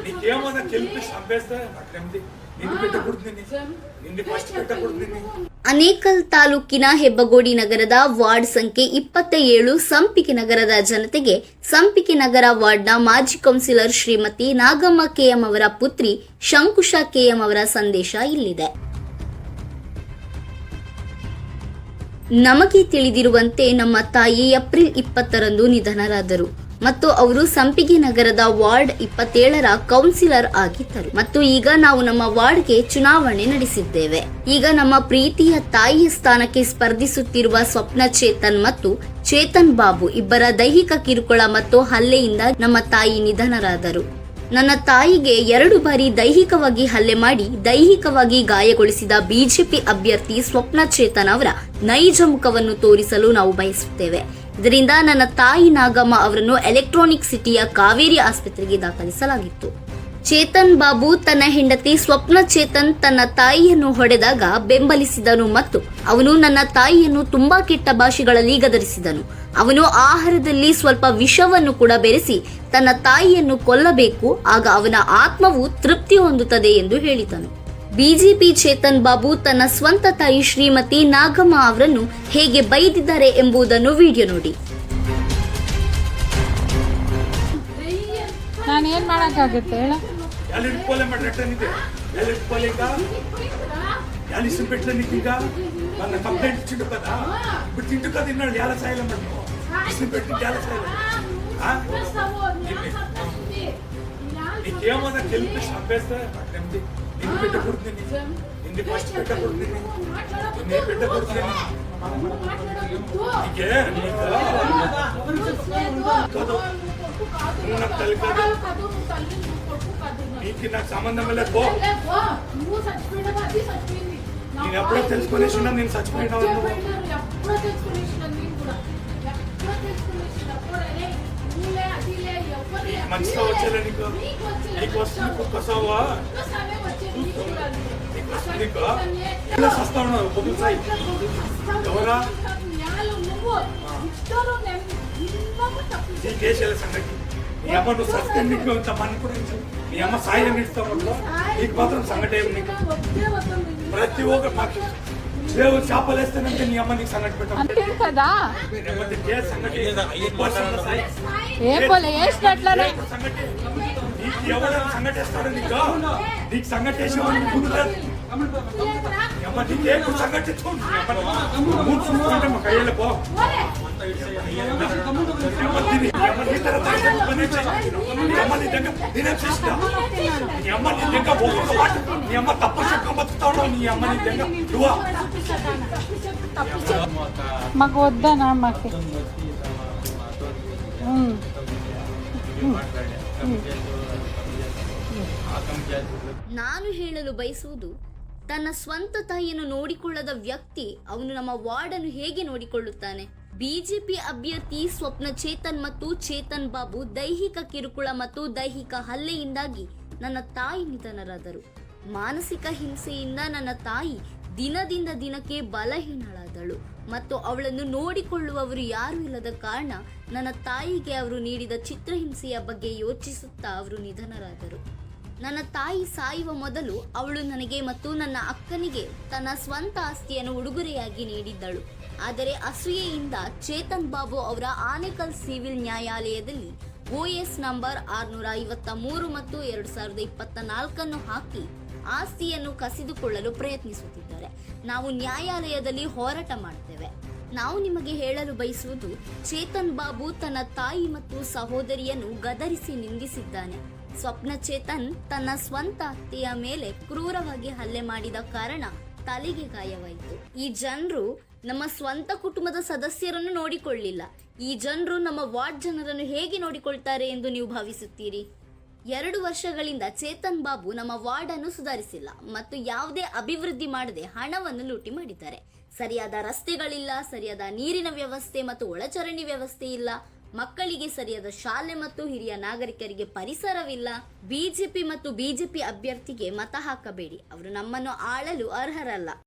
నీకేమన్నా గెలిపి చంపేస్తే నిన్ను పెట్ట కొడుతుంది నిన్ను ఫస్ట్ పెట్ట కొడుతుంది. ಅನೇಕಲ್ ತಾಲೂಕಿನ ಹೆಬ್ಬಗೋಡಿ ನಗರದ ವಾರ್ಡ್ ಸಂಖ್ಯೆ 27 ಸಂಪಿಗೆ ನಗರದ ಜನತೆಗೆ ಸಂಪಿಗೆ ನಗರ ವಾರ್ಡ್ನ ಮಾಜಿ ಕೌನ್ಸಿಲರ್ ಶ್ರೀಮತಿ ನಾಗಮ್ಮ ಕೆಎಂ ಅವರ ಪುತ್ರಿ ಶಂಕುಶ ಕೆಎಂ ಅವರ ಸಂದೇಶ ಇಲ್ಲಿದೆ. ನಮಗೆ ತಿಳಿದಿರುವಂತೆ ನಮ್ಮ ತಾಯಿ ಏಪ್ರಿಲ್ 20ರಂದು ನಿಧನರಾದರು ಮತ್ತು ಅವರು ಸಂಪಿಗೆ ನಗರದ ವಾರ್ಡ್ 27ರ ಕೌನ್ಸಿಲರ್ ಆಗಿದ್ದರು ಮತ್ತು ಈಗ ನಾವು ನಮ್ಮ ವಾರ್ಡ್ಗೆ ಚುನಾವಣೆ ನಡೆಸಿದ್ದೇವೆ. ಈಗ ನಮ್ಮ ಪ್ರೀತಿಯ ತಾಯಿಯ ಸ್ಥಾನಕ್ಕೆ ಸ್ಪರ್ಧಿಸುತ್ತಿರುವ ಸ್ವಪ್ನ ಚೇತನ್ ಮತ್ತು ಚೇತನ್ ಬಾಬು ಇಬ್ಬರ ದೈಹಿಕ ಕಿರುಕುಳ ಮತ್ತು ಹಲ್ಲೆಯಿಂದ ನಮ್ಮ ತಾಯಿ ನಿಧನರಾದರು. ನನ್ನ ತಾಯಿಗೆ 2 ಬಾರಿ ದೈಹಿಕವಾಗಿ ಹಲ್ಲೆ ಮಾಡಿ ದೈಹಿಕವಾಗಿ ಗಾಯಗೊಳಿಸಿದ ಬಿಜೆಪಿ ಅಭ್ಯರ್ಥಿ ಸ್ವಪ್ನ ಚೇತನ್ ಅವರ ನೈಜ ಮುಖವನ್ನು ತೋರಿಸಲು ನಾವು ಬಯಸುತ್ತೇವೆ. ಇದರಿಂದ ನನ್ನ ತಾಯಿ ನಾಗಮ್ಮ ಅವರನ್ನು ಎಲೆಕ್ಟ್ರಾನಿಕ್ ಸಿಟಿಯ ಕಾವೇರಿ ಆಸ್ಪತ್ರೆಗೆ ದಾಖಲಿಸಲಾಗಿತ್ತು. ಚೇತನ್ ಬಾಬು ತನ್ನ ಹೆಂಡತಿ ಸ್ವಪ್ನ ಚೇತನ್ ತನ್ನ ತಾಯಿಯನ್ನು ಹೊಡೆದಾಗ ಬೆಂಬಲಿಸಿದನು ಮತ್ತು ಅವನು ನನ್ನ ತಾಯಿಯನ್ನು ತುಂಬಾ ಕೆಟ್ಟ ಭಾಷೆಗಳಲ್ಲಿ ಗದರಿಸಿದನು. ಅವನು ಆಹಾರದಲ್ಲಿ ಸ್ವಲ್ಪ ವಿಷವನ್ನು ಕೂಡ ಬೆರೆಸಿ ತನ್ನ ತಾಯಿಯನ್ನು ಕೊಲ್ಲಬೇಕು, ಆಗ ಅವನ ಆತ್ಮವು ತೃಪ್ತಿ ಹೊಂದುತ್ತದೆ ಎಂದು ಹೇಳಿದನು. ಬಿಜೆಪಿ ಚೇತನ್ ಬಾಬು ತನ್ನ ಸ್ವಂತ ತಾಯಿ ಶ್ರೀಮತಿ ನಾಗಮ್ಮ ಅವರನ್ನು ಹೇಗೆ ಬೈದಿದ್ದಾರೆ ಎಂಬುದನ್ನು ವಿಡಿಯೋ ನೋಡಿ. ನಾನೇನ್ ಮಾಡಕ್ಕಾಗುತ್ತೆ ಹೇಳ? నీకేమన్నా గెలిపి చంపేస్తే నిన్ను పెట్ట కొడుతుంది నిన్ను ఫస్ట్ పెట్ట కొడుతుంది నిన్నే పెట్ట కొడుతుంది. నీకే నాకు తల్లి కాదు, నీకు నాకు సంబంధం లేదు. పో, నేను ఎప్పుడో తెలుసుకునేసినా నేను చచ్చిపోయినా మంచిగా వచ్చేలే నీకు నీకు వస్తుంది కుక్కసావా వస్తా ఉన్నావు పొద్దు సాయి ఎవరా నీకేసేల సంగతి. నీ అమ్మ నువ్వు సస్తే నీకు ఇంత మని కూడా నీ అమ్మ సాయం ఇస్తావు నీకు మాత్రం సంగతి ఏమి నీకు ప్రతి ఒక్క మాకు దేవుడు చేపలు వేస్తానంటే నీ అమ్మ నీకు సంగతి పెట్టాలి కదా. సంగతి నీకు ఎవరైనా సంగతి వేస్తాడు నీకు సంగతి వేసేవాడు అమ్మ నీకే సంగతి చూసుకుంటే మా కయ్యలో పో. మాకు వద్దనా మాకు ನಾನು ಹೇಳಲು ಬಯಸುವುದು, ತನ್ನ ಸ್ವಂತ ತಾಯಿಯನ್ನು ನೋಡಿಕೊಳ್ಳದ ವ್ಯಕ್ತಿ ಅವನು ನಮ್ಮ ವಾರ್ಡ್ ಅನ್ನು ಹೇಗೆ ನೋಡಿಕೊಳ್ಳುತ್ತಾನೆ? ಬಿಜೆಪಿ ಅಭ್ಯರ್ಥಿ ಸ್ವಪ್ನ ಚೇತನ್ ಮತ್ತು ಚೇತನ್ ಬಾಬು ದೈಹಿಕ ಕಿರುಕುಳ ಮತ್ತು ದೈಹಿಕ ಹಲ್ಲೆಯಿಂದಾಗಿ ನನ್ನ ತಾಯಿ ನಿಧನರಾದರು. ಮಾನಸಿಕ ಹಿಂಸೆಯಿಂದ ನನ್ನ ತಾಯಿ ದಿನದಿಂದ ದಿನಕ್ಕೆ ಬಲಹೀನಳಾದಳು ಮತ್ತು ಅವಳನ್ನು ನೋಡಿಕೊಳ್ಳುವವರು ಯಾರೂ ಇಲ್ಲದ ಕಾರಣ ನನ್ನ ತಾಯಿಗೆ ಅವರು ನೀಡಿದ ಚಿತ್ರಹಿಂಸೆಯ ಬಗ್ಗೆ ಯೋಚಿಸುತ್ತಾ ಅವರು ನಿಧನರಾದರು. ನನ್ನ ತಾಯಿ ಸಾಯುವ ಮೊದಲು ಅವಳು ನನಗೆ ಮತ್ತು ನನ್ನ ಅಕ್ಕನಿಗೆ ತನ್ನ ಸ್ವಂತ ಆಸ್ತಿಯನ್ನು ಉಡುಗೊರೆಯಾಗಿ ನೀಡಿದ್ದಳು. ಆದರೆ ಅಸೂಯೆಯಿಂದ ಚೇತನ್ ಬಾಬು ಅವರ ಆನೇಕಲ್ ಸಿವಿಲ್ ನ್ಯಾಯಾಲಯದಲ್ಲಿ OS ನಂಬರ್ 653 ಮತ್ತು 2024 ಹಾಕಿ ಆಸ್ತಿಯನ್ನು ಕಸಿದುಕೊಳ್ಳಲು ಪ್ರಯತ್ನಿಸುತ್ತಿದ್ದಾರೆ. ನಾವು ನ್ಯಾಯಾಲಯದಲ್ಲಿ ಹೋರಾಟ ಮಾಡ್ತೇವೆ. ನಾವು ನಿಮಗೆ ಹೇಳಲು ಬಯಸುವುದು, ಚೇತನ್ ಬಾಬು ತನ್ನ ತಾಯಿ ಮತ್ತು ಸಹೋದರಿಯನ್ನು ಗದರಿಸಿ ನಿಂದಿಸಿದ್ದಾನೆ. ಸ್ವಪ್ನ ಚೇತನ್ ತನ್ನ ಸ್ವಂತ ಅತ್ತೆಯ ಮೇಲೆ ಕ್ರೂರವಾಗಿ ಹಲ್ಲೆ ಮಾಡಿದ ಕಾರಣ ತಲೆಗೆ ಗಾಯವಾಯಿತು. ಈ ಜನರು ನಮ್ಮ ಸ್ವಂತ ಕುಟುಂಬದ ಸದಸ್ಯರನ್ನು ನೋಡಿಕೊಳ್ಳಿಲ್ಲ. ಈ ಜನರು ನಮ್ಮ ವಾರ್ಡ್ ಜನರನ್ನು ಹೇಗೆ ನೋಡಿಕೊಳ್ತಾರೆ ಎಂದು ನೀವು ಭಾವಿಸುತ್ತೀರಿ? 2 ವರ್ಷಗಳಿಂದ ಚೇತನ್ ಬಾಬು ನಮ್ಮ ವಾರ್ಡ್ ಅನ್ನು ಸುಧಾರಿಸಿಲ್ಲ ಮತ್ತು ಯಾವುದೇ ಅಭಿವೃದ್ಧಿ ಮಾಡದೆ ಹಣವನ್ನು ಲೂಟಿ ಮಾಡಿದ್ದಾರೆ. ಸರಿಯಾದ ರಸ್ತೆಗಳಿಲ್ಲ, ಸರಿಯಾದ ನೀರಿನ ವ್ಯವಸ್ಥೆ ಮತ್ತು ಒಳಚರಂಡಿ ವ್ಯವಸ್ಥೆ ಇಲ್ಲ, ಮಕ್ಕಳಿಗೆ ಸರಿಯಾದ ಶಾಲೆ ಮತ್ತು ಹಿರಿಯ ನಾಗರಿಕರಿಗೆ ಪರಿಸರವಿಲ್ಲ. ಬಿಜೆಪಿ ಮತ್ತು ಬಿಜೆಪಿ ಅಭ್ಯರ್ಥಿಗೆ ಮತ ಹಾಕಬೇಡಿ, ಅವರು ನಮ್ಮನ್ನು ಆಳಲು ಅರ್ಹರಲ್ಲ.